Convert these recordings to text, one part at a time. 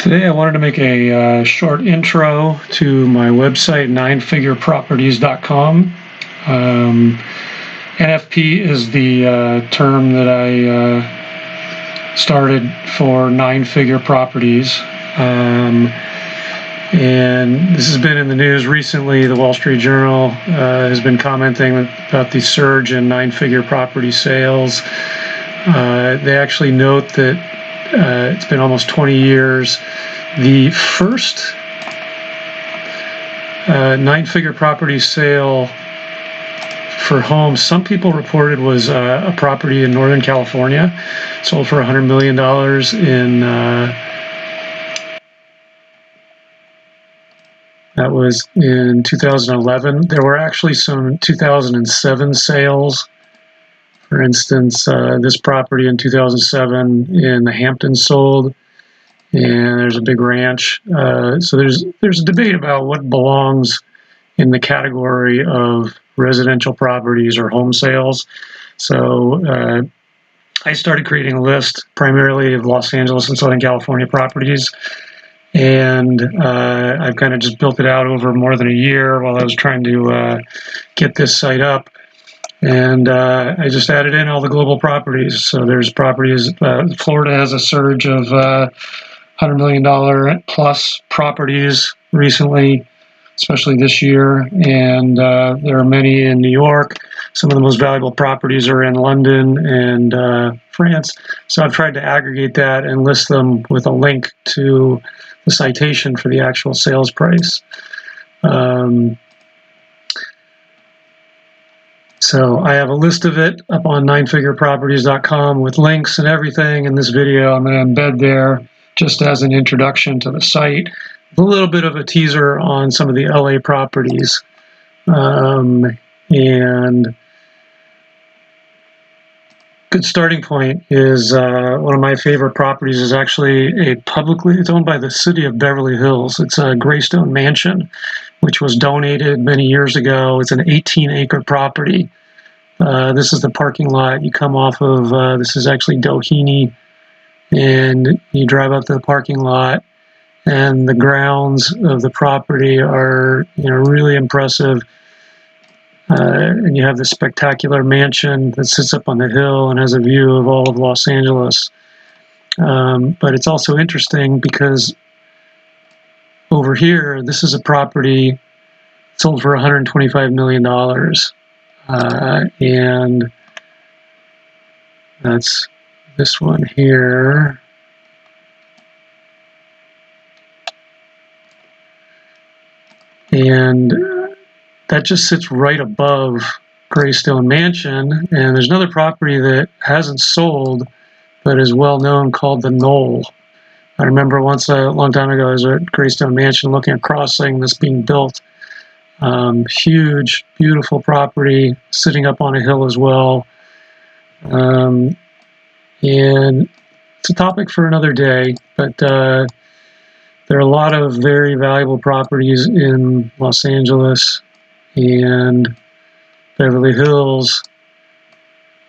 Today I wanted to make a short intro to my website, ninefigureproperties.com. NFP is the term that I started for nine-figure properties. And this has been in the news recently. The Wall Street Journal has been commenting about the surge in nine-figure property sales. They actually note that it's been almost 20 years. The first nine-figure property sale for homes, some people reported, was a property in Northern California, sold for $100 million that was in 2011. There were actually some 2007 sales. For instance, this property in 2007 in the Hamptons sold, and there's a big ranch. So there's a debate about what belongs in the category of residential properties or home sales. So I started creating a list primarily of Los Angeles and Southern California properties, and I've kind of just built it out over more than a year while I was trying to get this site up. And I just added in all the global properties. So there's properties, Florida has a surge of $100 million plus properties recently, especially this year. And there are many in New York. Some of the most valuable properties are in London and France. So I've tried to aggregate that and list them with a link to the citation for the actual sales price. So I have a list of it up on ninefigureproperties.com with links and everything. In this video, I'm going to embed there just as an introduction to the site, a little bit of a teaser on some of the LA properties. And good starting point is one of my favorite properties is actually it's owned by the city of Beverly Hills. It's a Greystone Mansion, which was donated many years ago. It's an 18-acre property. This is the parking lot. You come off of, this is actually Doheny, and you drive up to the parking lot, and the grounds of the property are, really impressive. And you have this spectacular mansion that sits up on the hill and has a view of all of Los Angeles. But it's also interesting because over here, this is a property sold for $125 million. And that's this one here. And that just sits right above Greystone Mansion. And there's another property that hasn't sold, but is well known, called the Knoll. I remember once a long time ago, I was at Greystone Mansion looking across, seeing this being built. Huge, beautiful property, sitting up on a hill as well. And it's a topic for another day, but there are a lot of very valuable properties in Los Angeles and Beverly Hills.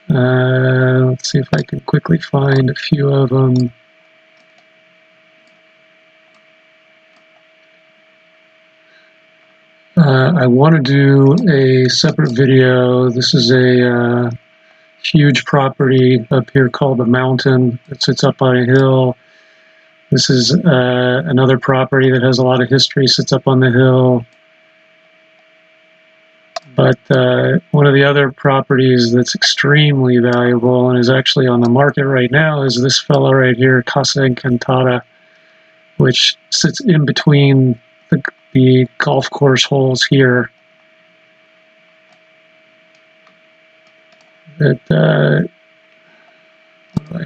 Let's see if I can quickly find a few of them. I want to do a separate video. This is a huge property up here called the Mountain. It sits up on a hill. This is another property that has a lot of history, sits up on the hill. But one of the other properties that's extremely valuable and is actually on the market right now is this fellow right here, Casa Encantada, which sits in between the golf course holes here. I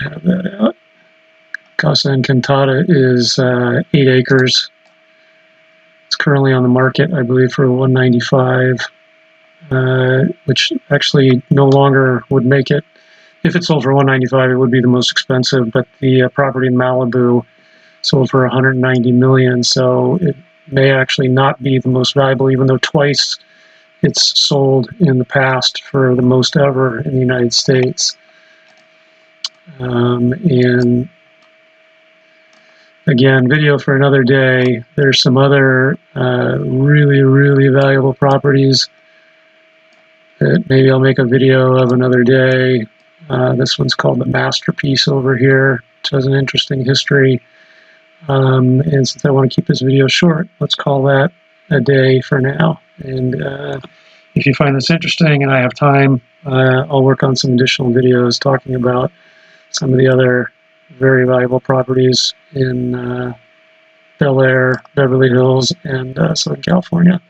have that out. Casa Encantada is 8 acres. It's currently on the market, I believe, for $195, which actually no longer would make it. If it sold for $195, it would be the most expensive. But the property in Malibu sold for $190 million, so it may actually not be the most valuable, even though twice it's sold in the past for the most ever in the United States. And again, video for another day. There's some other really, really valuable properties that maybe I'll make a video of another day. This one's called the Masterpiece over here, which has an interesting history. And since I want to keep this video short, let's call that a day for now. And if you find this interesting and I have time, I'll work on some additional videos talking about some of the other very valuable properties in Bel Air, Beverly Hills, and Southern California.